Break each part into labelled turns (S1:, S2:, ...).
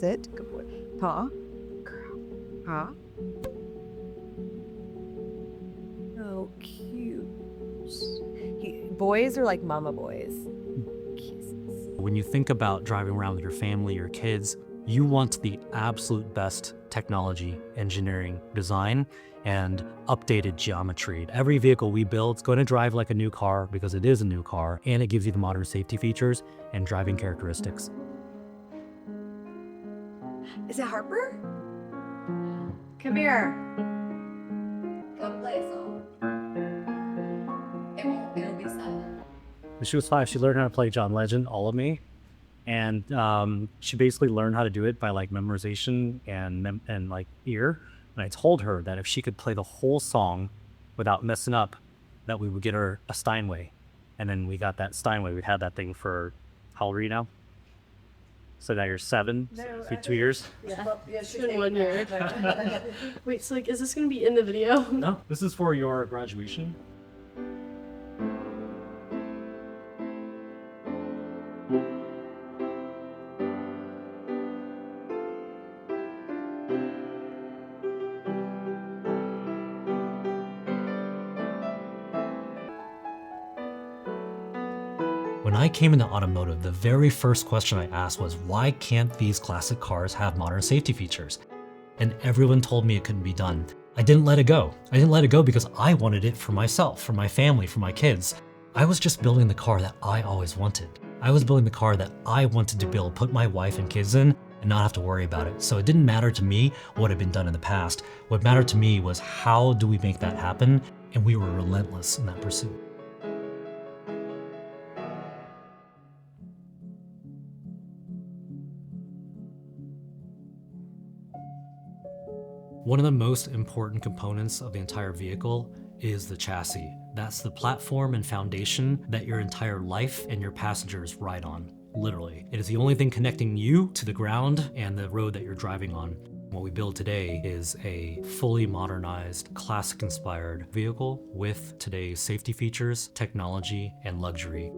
S1: Sit. Good boy. Paw. Paw. Oh, cute. Boys are like mama boys. Kisses.
S2: When you think about driving around with your family or kids, you want the absolute best technology, engineering, design, and updated geometry. Every vehicle we build is going to drive like a new car because it is a new car, and it gives you the modern safety features and driving characteristics.
S1: Is it Harper? Come here.
S3: Go play a song. It'll be silent.
S2: When she was 5, she learned how to play John Legend, All of Me. And she basically learned how to do it by like memorization and like ear. And I told her that if she could play the whole song without messing up, that we would get her a Steinway. And then we got that Steinway. We had that thing for, how old are you now? So now you're 7,
S1: No,
S2: for 2 years?
S3: Yeah.
S4: It's been 1 year. Wait, so like, is this gonna be in the video?
S2: No, this is for your graduation. When I came into automotive, the very first question I asked was, why can't these classic cars have modern safety features? And everyone told me it couldn't be done. I didn't let it go. I didn't let it go because I wanted it for myself, for my family, for my kids. I was just building the car that I always wanted. I was building the car that I wanted to build, put my wife and kids in, and not have to worry about it. So it didn't matter to me what had been done in the past. What mattered to me was, how do we make that happen? And we were relentless in that pursuit. One of the most important components of the entire vehicle is the chassis. That's the platform and foundation that your entire life and your passengers ride on, literally. It is the only thing connecting you to the ground and the road that you're driving on. What we build today is a fully modernized, classic-inspired vehicle with today's safety features, technology, and luxury.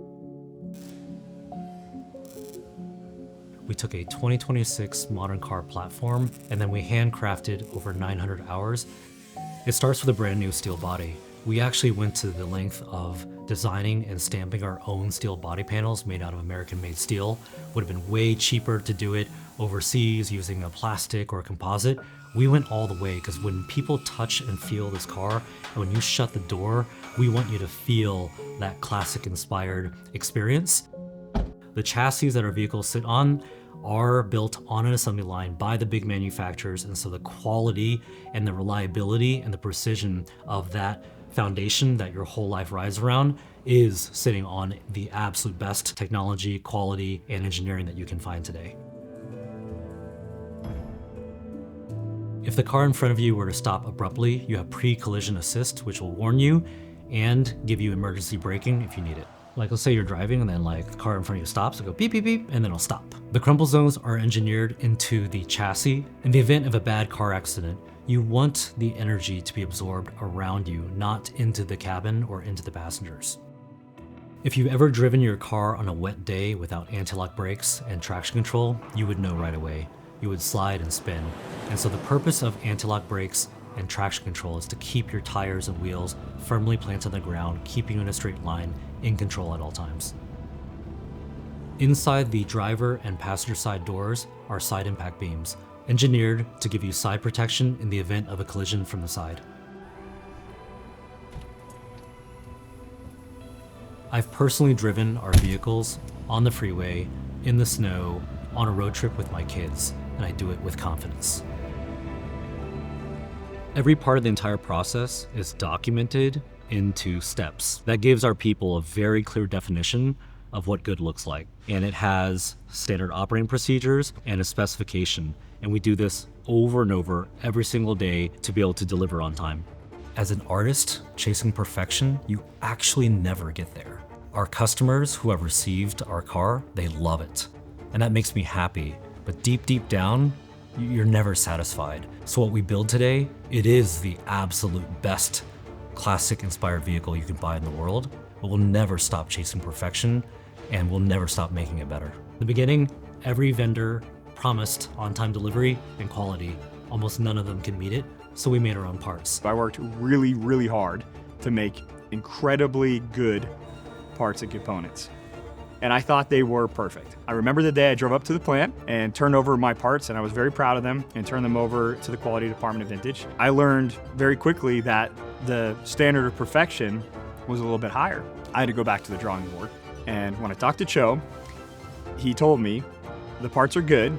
S2: We took a 2026 modern car platform, and then we handcrafted over 900 hours. It starts with a brand new steel body. We actually went to the length of designing and stamping our own steel body panels made out of American-made steel. Would have been way cheaper to do it overseas using a plastic or a composite. We went all the way because when people touch and feel this car, and when you shut the door, we want you to feel that classic-inspired experience. The chassis that our vehicles sit on are built on an assembly line by the big manufacturers, and so the quality and the reliability and the precision of that foundation that your whole life rides around is sitting on the absolute best technology, quality, and engineering that you can find today. If the car in front of you were to stop abruptly, you have pre-collision assist, which will warn you and give you emergency braking if you need it. Like, let's say you're driving and then like the car in front of you stops, it'll go beep, beep, beep, and then it'll stop. The crumple zones are engineered into the chassis. In the event of a bad car accident, you want the energy to be absorbed around you, not into the cabin or into the passengers. If you've ever driven your car on a wet day without anti-lock brakes and traction control, you would know right away. You would slide and spin. And so the purpose of anti-lock brakes and traction control is to keep your tires and wheels firmly planted on the ground, keeping you in a straight line, in control at all times. Inside the driver and passenger side doors are side impact beams, engineered to give you side protection in the event of a collision from the side. I've personally driven our vehicles on the freeway, in the snow, on a road trip with my kids, and I do it with confidence. Every part of the entire process is documented into steps. That gives our people a very clear definition of what good looks like. And it has standard operating procedures and a specification. And we do this over and over every single day to be able to deliver on time. As an artist chasing perfection, you actually never get there. Our customers who have received our car, they love it. And that makes me happy. But deep, deep down, you're never satisfied. So what we build today, it is the absolute best classic-inspired vehicle you can buy in the world, but we'll never stop chasing perfection, and we'll never stop making it better. In the beginning, every vendor promised on-time delivery and quality. Almost none of them can meet it, so we made our own parts.
S5: I worked really, really hard to make incredibly good parts and components. And I thought they were perfect. I remember the day I drove up to the plant and turned over my parts, and I was very proud of them, and turned them over to the quality department of Vintage. I learned very quickly that the standard of perfection was a little bit higher. I had to go back to the drawing board. And when I talked to Cho, he told me, the parts are good,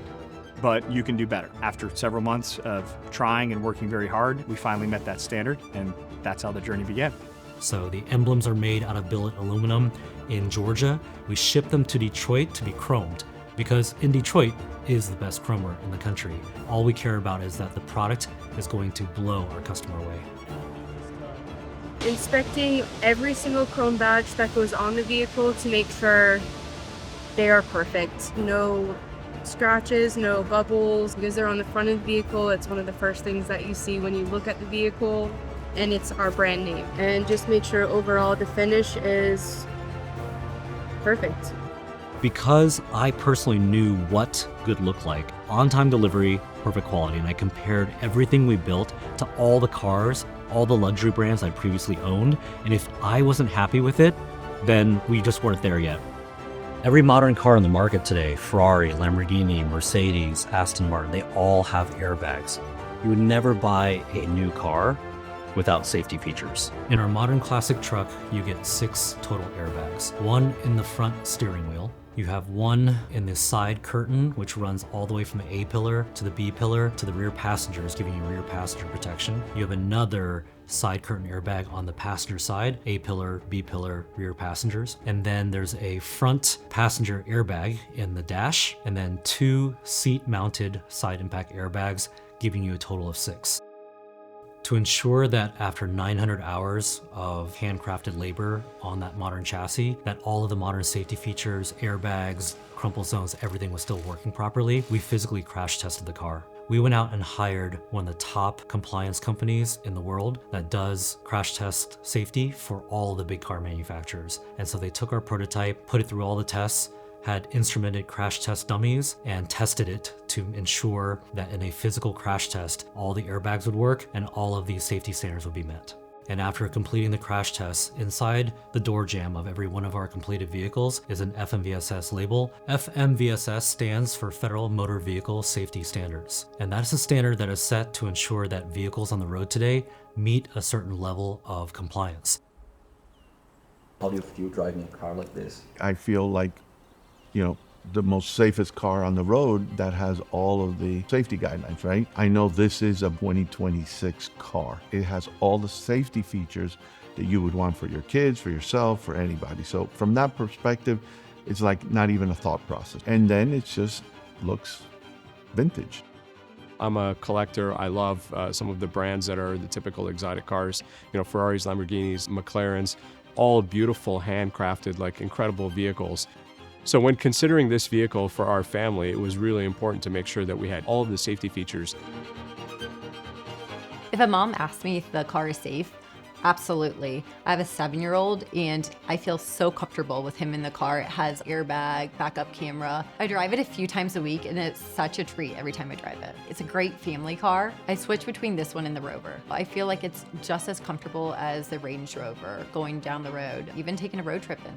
S5: but you can do better. After several months of trying and working very hard, we finally met that standard, and that's how the journey began.
S2: So the emblems are made out of billet aluminum in Georgia. We ship them to Detroit to be chromed, because in Detroit is the best chromer in the country. All we care about is that the product is going to blow our customer away.
S4: Inspecting every single chrome badge that goes on the vehicle to make sure they are perfect. No scratches, no bubbles. Because they're on the front of the vehicle, it's one of the first things that you see when you look at the vehicle, and it's our brand name. And just make sure overall the finish is perfect.
S2: Because I personally knew what good looked like, on-time delivery, perfect quality, and I compared everything we built to all the cars, all the luxury brands I previously owned, and if I wasn't happy with it, then we just weren't there yet. Every modern car on the market today, Ferrari, Lamborghini, Mercedes, Aston Martin, they all have airbags. You would never buy a new car without safety features. In our modern classic truck, you get 6 total airbags. 1 in the front steering wheel. You have 1 in the side curtain, which runs all the way from the A pillar to the B pillar to the rear passengers, giving you rear passenger protection. You have another side curtain airbag on the passenger side, A pillar, B pillar, rear passengers. And then there's a front passenger airbag in the dash, and then 2 seat-mounted side impact airbags, giving you a total of 6. To ensure that after 900 hours of handcrafted labor on that modern chassis, that all of the modern safety features, airbags, crumple zones, everything was still working properly, we physically crash tested the car. We went out and hired one of the top compliance companies in the world that does crash test safety for all the big car manufacturers. And so they took our prototype, put it through all the tests, had instrumented crash test dummies, and tested it to ensure that in a physical crash test, all the airbags would work and all of these safety standards would be met. And after completing the crash tests, inside the door jamb of every one of our completed vehicles is an FMVSS label. FMVSS stands for Federal Motor Vehicle Safety Standards. And that is a standard that is set to ensure that vehicles on the road today meet a certain level of compliance.
S6: How do you feel driving a car like this?
S7: I feel like, the most safest car on the road that has all of the safety guidelines, right? I know this is a 2026 car. It has all the safety features that you would want for your kids, for yourself, for anybody. So from that perspective, it's like not even a thought process. And then it just looks vintage.
S8: I'm a collector. I love some of the brands that are the typical exotic cars, Ferraris, Lamborghinis, McLarens, all beautiful, handcrafted, like incredible vehicles. So when considering this vehicle for our family, it was really important to make sure that we had all of the safety features.
S9: If a mom asks me if the car is safe, absolutely. I have a 7-year-old and I feel so comfortable with him in the car. It has airbag, backup camera. I drive it a few times a week and it's such a treat every time I drive it. It's a great family car. I switch between this one and the Rover. I feel like it's just as comfortable as the Range Rover going down the road, even taking a road trip in.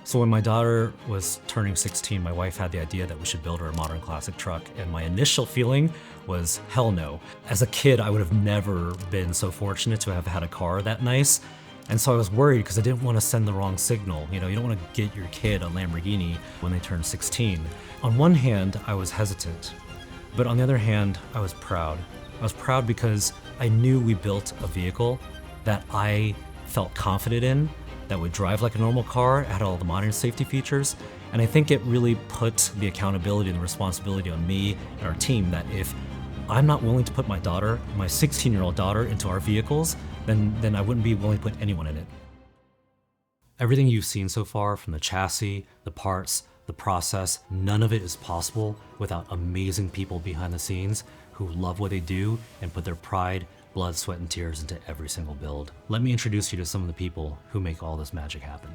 S2: So when my daughter was turning 16, my wife had the idea that we should build her a modern classic truck, and my initial feeling was hell no. As a kid, I would have never been so fortunate to have had a car that nice, and so I was worried because I didn't want to send the wrong signal. You don't want to get your kid a Lamborghini when they turn 16. On one hand, I was hesitant, but on the other hand, I was proud. I was proud because I knew we built a vehicle that I felt confident in, that would drive like a normal car, had all the modern safety features, and I think it really put the accountability and the responsibility on me and our team that if I'm not willing to put my 16-year-old daughter into our vehicles, then I wouldn't be willing to put anyone in it. Everything you've seen so far, from the chassis, the parts, the process, none of it is possible without amazing people behind the scenes who love what they do and put their pride, blood, sweat, and tears into every single build. Let me introduce you to some of the people who make all this magic happen.